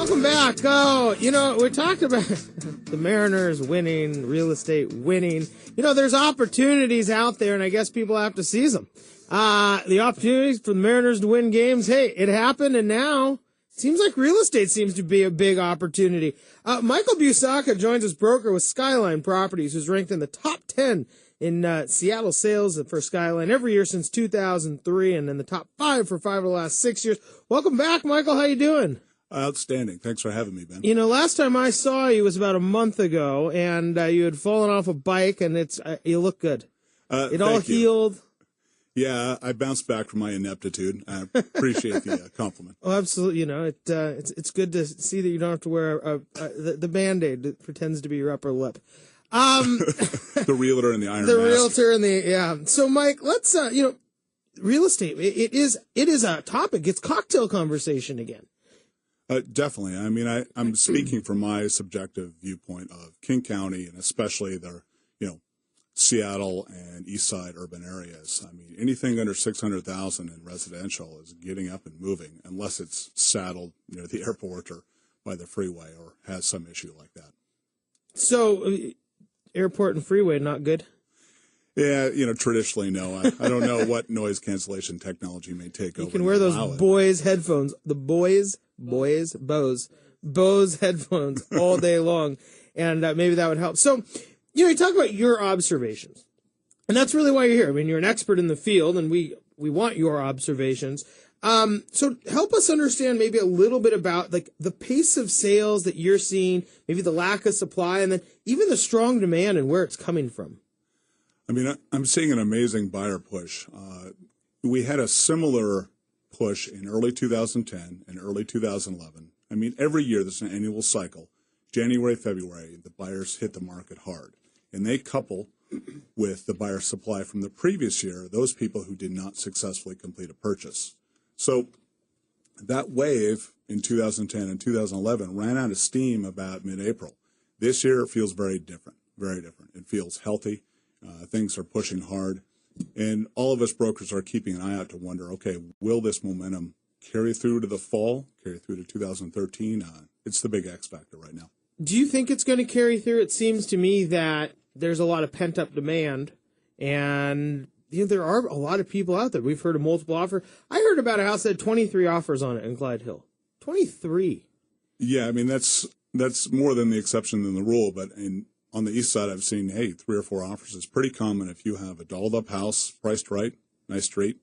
Welcome back. Oh, we talked about the Mariners winning, real estate winning. There's opportunities out there, and I guess people have to seize them. The opportunities for the Mariners to win games, hey, it happened, and now it seems like real estate seems to be a big opportunity. Michael Busacca joins us, broker with Skyline Properties, who's ranked in the top 10 in Seattle sales for Skyline every year since 2003, and in the top 5 for 5 of the last 6 years. Welcome back, Michael. How you doing? Outstanding. Thanks for having me, Ben. Last time I saw you was about a month ago, and you had fallen off a bike, and you look good. It all healed. Yeah, I bounced back from my ineptitude. I appreciate the compliment. Oh, absolutely. It's good to see that you don't have to wear the Band-Aid that pretends to be your upper lip. The realtor and the iron the mask. Realtor and yeah. So, Mike, let's real estate. It is a topic. It's cocktail conversation again. Definitely. I mean, I'm speaking from my subjective viewpoint of King County and especially their, Seattle and East Side urban areas. I mean, anything under 600,000 in residential is getting up and moving unless it's saddled near the airport or by the freeway or has some issue like that. So, airport and freeway, not good? Yeah, traditionally, no. I don't know what noise cancellation technology may take over. You can wear those Bose headphones. The Bose headphones all day long, and maybe that would help. So, you talk about your observations, and that's really why you're here. I mean, you're an expert in the field, and we want your observations. So help us understand maybe a little bit about the pace of sales that you're seeing, maybe the lack of supply, and then even the strong demand and where it's coming from. I mean, I'm seeing an amazing buyer push. We had a similar push in early 2010 and early 2011. I mean, every year there's an annual cycle. January, February, the buyers hit the market hard. And they couple with the buyer supply from the previous year, those people who did not successfully complete a purchase. So that wave in 2010 and 2011 ran out of steam about mid-April. This year it feels very different, very different. It feels healthy. Things are pushing hard. And all of us brokers are keeping an eye out to wonder, okay, will this momentum carry through to the fall, carry through to 2013? It's the big X factor right now. Do you think it's going to carry through? It seems to me that there's a lot of pent-up demand, and there are a lot of people out there. We've heard of multiple offers. I heard about a house that had 23 offers on it in Clyde Hill. 23. Yeah, I mean, that's more than the exception than the rule, but on the east side, I've seen, 3 or 4 offers is pretty common. If you have a dolled-up house, priced right, nice street,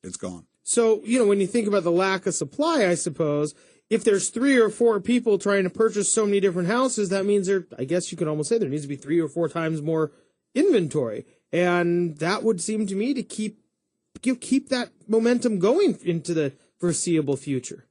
it's gone. So, when you think about the lack of supply, I suppose, if there's 3 or 4 people trying to purchase so many different houses, that means I guess you could almost say there needs to be 3 or 4 times more inventory. And that would seem to me to keep that momentum going into the foreseeable future.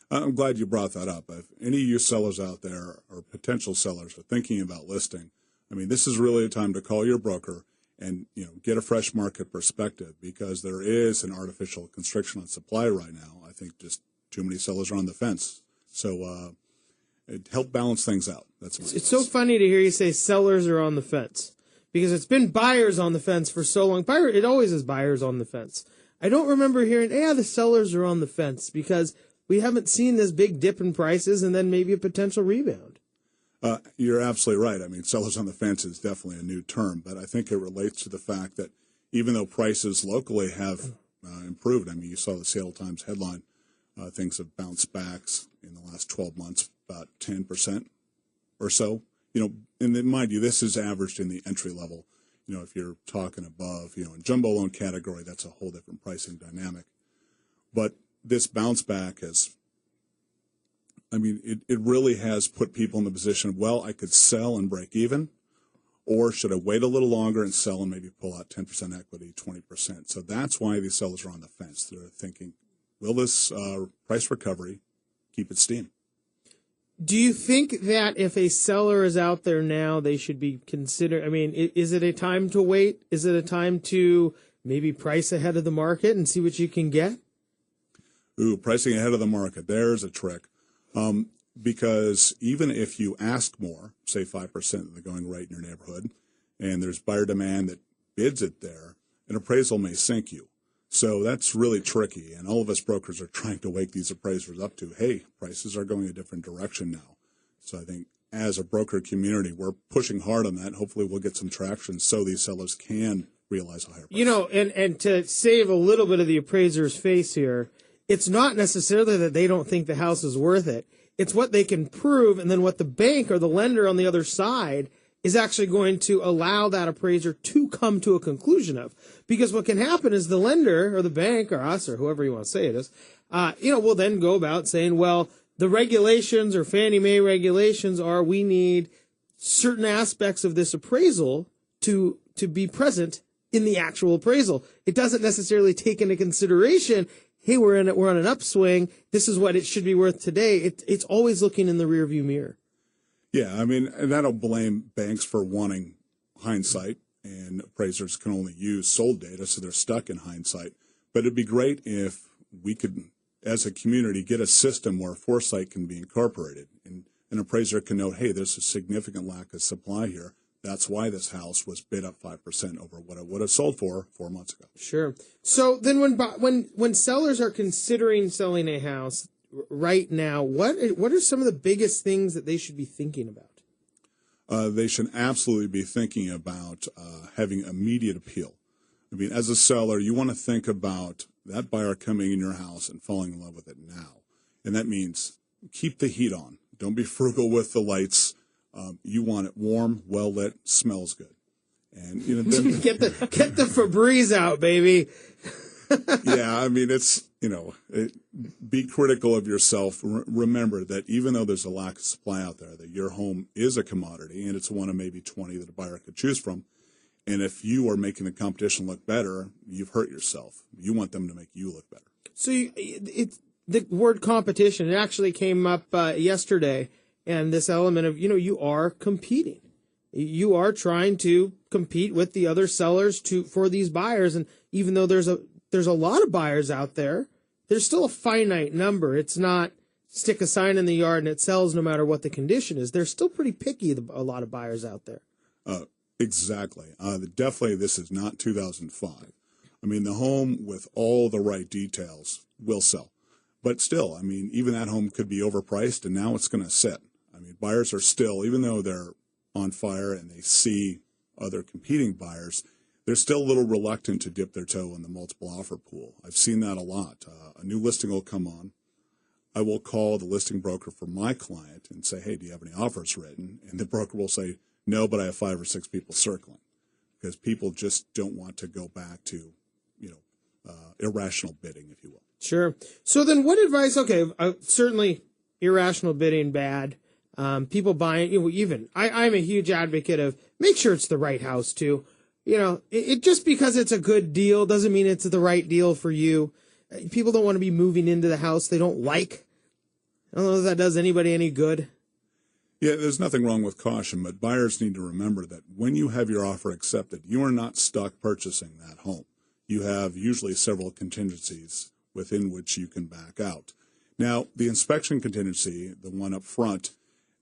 I'm glad you brought that up. If any of you sellers out there or potential sellers are thinking about listing, I mean, this is really a time to call your broker and, get a fresh market perspective because there is an artificial constriction on supply right now. I think just too many sellers are on the fence. So it helped balance things out. It's so funny to hear you say sellers are on the fence because it's been buyers on the fence for so long. It always is buyers on the fence. I don't remember hearing, the sellers are on the fence because we haven't seen this big dip in prices and then maybe a potential rebound. You're absolutely right. I mean, sellers on the fence is definitely a new term, but I think it relates to the fact that even though prices locally have improved, I mean, you saw the Seattle Times headline, things have bounced back in the last 12 months, about 10% or so. And then, mind you, this is averaged in the entry level. If you're talking above, in jumbo loan category, that's a whole different pricing dynamic. But this bounce back it really has put people in the position of, well, I could sell and break even, or should I wait a little longer and sell and maybe pull out 10% equity, 20%? So that's why these sellers are on the fence. They're thinking, will this price recovery keep its steam? Do you think that if a seller is out there now, they should be considered? I mean, is it a time to wait? Is it a time to maybe price ahead of the market and see what you can get? Ooh, pricing ahead of the market. There's a trick. Because even if you ask more, say 5% of the going rate in your neighborhood, and there's buyer demand that bids it there, an appraisal may sink you. So that's really tricky. And all of us brokers are trying to wake these appraisers up to, hey, prices are going a different direction now. So I think as a broker community, we're pushing hard on that. Hopefully we'll get some traction so these sellers can realize a higher price. You know, and to save a little bit of the appraiser's face here, it's not necessarily that they don't think the house is worth it. It's what they can prove, and then what the bank or the lender on the other side is actually going to allow that appraiser to come to a conclusion of. Because what can happen is the lender or the bank or us or whoever you want to say it is, will then go about saying, well, the regulations or Fannie Mae regulations are we need certain aspects of this appraisal to be present in the actual appraisal. It doesn't necessarily take into consideration, hey, we're on an upswing. This is what it should be worth today. It's always looking in the rearview mirror. Yeah, I mean, and that'll blame banks for wanting hindsight, and appraisers can only use sold data, so they're stuck in hindsight. But it'd be great if we could, as a community, get a system where foresight can be incorporated, and an appraiser can note, hey, there's a significant lack of supply here. That's why this house was bid up 5% over what it would have sold for 4 months ago. Sure. So then when sellers are considering selling a house right now, what are some of the biggest things that they should be thinking about? They should absolutely be thinking about having immediate appeal. I mean, as a seller, you want to think about that buyer coming in your house and falling in love with it now. And that means keep the heat on. Don't be frugal with the lights. You want it warm, well lit, smells good, and then, get the Febreze out, baby. Yeah, I mean be critical of yourself. Remember that even though there's a lack of supply out there, that your home is a commodity, and it's one of maybe 20 that a buyer could choose from. And if you are making the competition look better, you've hurt yourself. You want them to make you look better. So it's the word competition. It actually came up yesterday. And this element of, you are competing. You are trying to compete with the other sellers for these buyers. And even though there's a lot of buyers out there, there's still a finite number. It's not stick a sign in the yard and it sells no matter what the condition is. They're still pretty picky, a lot of buyers out there. Exactly. Definitely this is not 2005. I mean, the home with all the right details will sell. But still, I mean, even that home could be overpriced and now it's going to sit. I mean, buyers are still, even though they're on fire and they see other competing buyers, they're still a little reluctant to dip their toe in the multiple offer pool. I've seen that a lot. A new listing will come on. I will call the listing broker for my client and say, hey, do you have any offers written? And the broker will say, no, but I have 5 or 6 people circling, because people just don't want to go back to, irrational bidding, if you will. Sure. So then what advice, certainly irrational bidding, bad. People buying, I'm a huge advocate of make sure it's the right house too. It just because it's a good deal doesn't mean it's the right deal for you. People don't want to be moving into the house they don't like. I don't know if that does anybody any good. Yeah, there's nothing wrong with caution, but buyers need to remember that when you have your offer accepted, you are not stuck purchasing that home. You have usually several contingencies within which you can back out. Now, the inspection contingency, the one up front,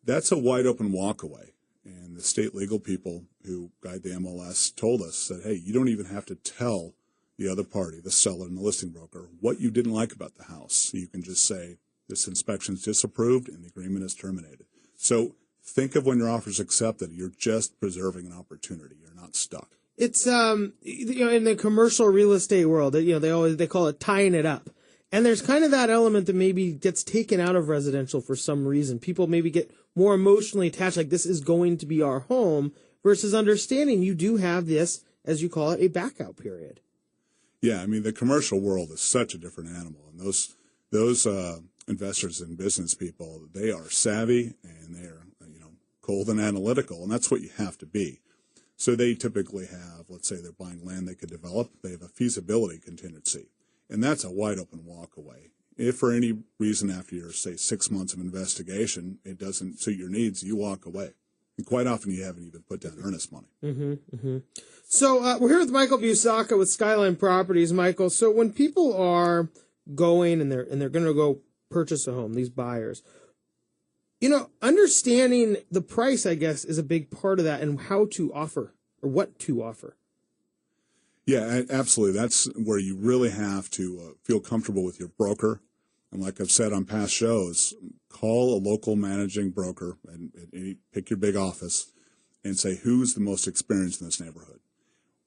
that's a wide open walkaway. And the state legal people who guide the MLS told us that, hey, you don't even have to tell the other party, the seller and the listing broker, what you didn't like about the house. You can just say, this inspection's disapproved and the agreement is terminated. So think of when your offer is accepted, you're just preserving an opportunity. You're not stuck. It's, in the commercial real estate world, they call it tying it up. And there's kind of that element that maybe gets taken out of residential for some reason. People maybe get more emotionally attached, like this is going to be our home, versus understanding you do have this, as you call it, a backout period. Yeah, I mean, the commercial world is such a different animal. And those investors and business people, they are savvy and they are, cold and analytical, and that's what you have to be. So they typically have, let's say they're buying land they could develop, they have a feasibility contingency. And that's a wide open walk away. If for any reason after your, say, 6 months of investigation, it doesn't suit your needs, you walk away. And quite often you haven't even put down earnest money. Mm-hmm, mm-hmm. So we're here with Michael Busacca with Skyline Properties. Michael, so when people are going and they're going to go purchase a home, these buyers, understanding the price, I guess, is a big part of that and how to offer or what to offer. Yeah, absolutely. That's where you really have to feel comfortable with your broker. And like I've said on past shows, call a local managing broker and pick your big office and say, who's the most experienced in this neighborhood?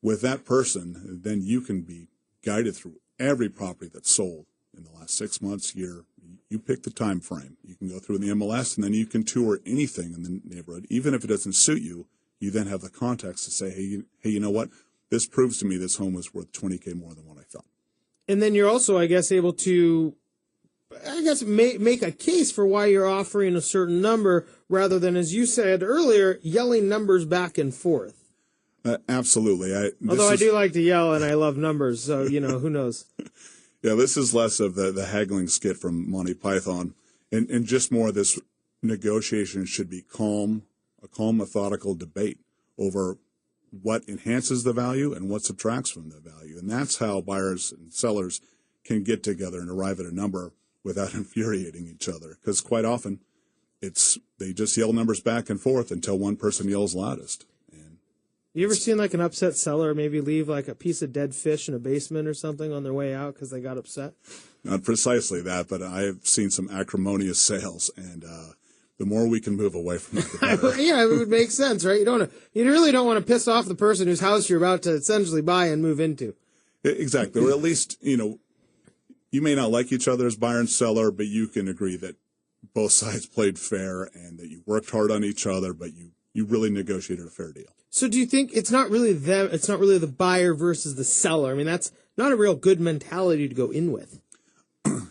With that person, then you can be guided through every property that's sold in the last 6 months, year. You pick the time frame. You can go through the MLS, and then you can tour anything in the neighborhood. Even if it doesn't suit you, you then have the context to say, hey, you know what? This proves to me this home was worth $20K more than what I thought. And then you're also, I guess, able to, make a case for why you're offering a certain number rather than, as you said earlier, yelling numbers back and forth. Absolutely. I do like to yell, and I love numbers, so, who knows? Yeah, this is less of the haggling skit from Monty Python, and just more this negotiation should be a calm, methodical debate over what enhances the value and what subtracts from the value. And that's how buyers and sellers can get together and arrive at a number without infuriating each other. Because quite often, they just yell numbers back and forth until one person yells loudest. You ever seen like an upset seller maybe leave like a piece of dead fish in a basement or something on their way out because they got upset? Not precisely that, but I've seen some acrimonious sales, and the more we can move away from it, the better. Yeah, it would make sense, right? You really don't want to piss off the person whose house you're about to essentially buy and move into. Exactly, or at least you may not like each other as buyer and seller, but you can agree that both sides played fair and that you worked hard on each other, but you really negotiated a fair deal. So do you think it's not really the buyer versus the seller? I mean, that's not a real good mentality to go in with.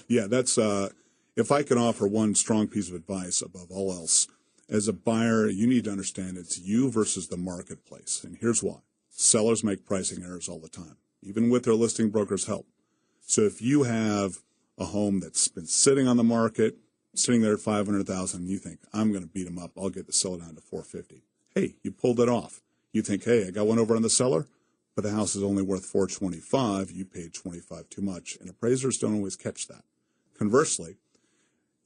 Yeah, that's if I can offer one strong piece of advice above all else, as a buyer, you need to understand it's you versus the marketplace. And here's why. Sellers make pricing errors all the time, even with their listing broker's help. So if you have a home that's been sitting on the market, sitting there at $500,000, and you think, I'm going to beat them up, I'll get the seller down to $450,000. Hey, you pulled it off. You think, hey, I got one over on the seller, but the house is only worth $425,000. You paid $25,000 too much, and appraisers don't always catch that. Conversely,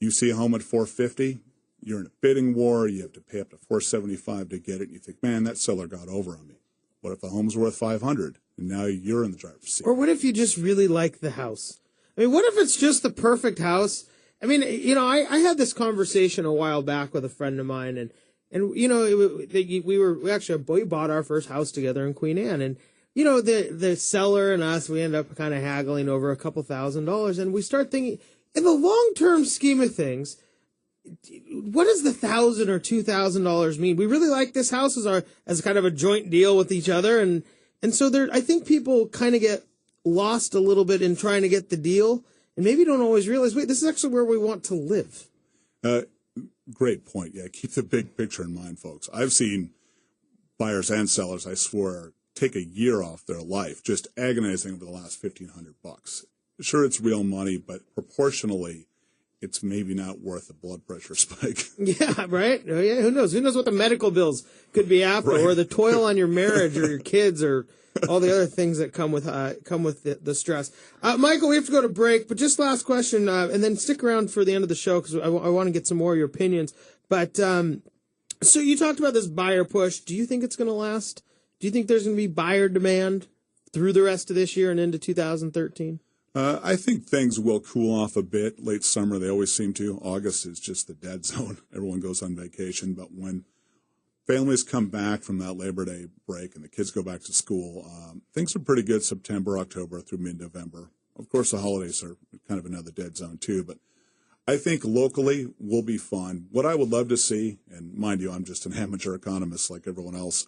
you see a home at $450,000, you're in a bidding war, you have to pay up to $475,000 to get it, and you think, man, that seller got over on me. What if the home's worth $500,000, and now you're in the driver's seat? Or what if you just really like the house? I mean, what if it's just the perfect house? I mean, I had this conversation a while back with a friend of mine, and we bought our first house together in Queen Anne, and the seller and us, we end up kind of haggling over a couple $1,000s, and we start thinking, in the long-term scheme of things, what does the $1,000 or $2,000 mean? We really like this house as kind of a joint deal with each other, and so I think people kind of get lost a little bit in trying to get the deal, and maybe don't always realize, wait, this is actually where we want to live. Great point. Yeah, keep the big picture in mind, folks. I've seen buyers and sellers, I swear, take a year off their life just agonizing over the last $1,500. Sure, it's real money, but proportionally, it's maybe not worth a blood pressure spike. Yeah, right? Oh, yeah, who knows? Who knows what the medical bills could be after, right. Or the toil on your marriage or your kids or all the other things that come with the stress. Michael, we have to go to break, but just last question, and then stick around for the end of the show because I want to get some more of your opinions. But so you talked about this buyer push. Do you think it's going to last? Do you think there's going to be buyer demand through the rest of this year and into 2013? I think things will cool off a bit. Late summer, they always seem to. August is just the dead zone. Everyone goes on vacation. But when families come back from that Labor Day break and the kids go back to school, things are pretty good September, October through mid-November. Of course, the holidays are kind of another dead zone too. But I think locally will be fine. What I would love to see, and mind you, I'm just an amateur economist like everyone else,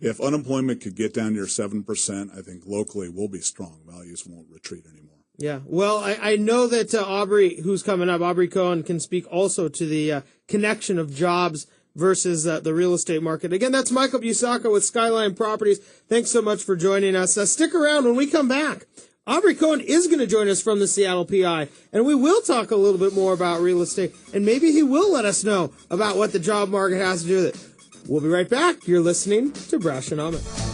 if unemployment could get down near 7%, I think locally we'll be strong. Values won't retreat anymore. Yeah, well, I know that Aubrey, who's coming up, Aubrey Cohen, can speak also to the connection of jobs versus the real estate market. Again, that's Michael Busacca with Skyline Properties. Thanks so much for joining us. Stick around when we come back. Aubrey Cohen is going to join us from the Seattle PI, and we will talk a little bit more about real estate, and maybe he will let us know about what the job market has to do with it. We'll be right back. You're listening to Brashenomics.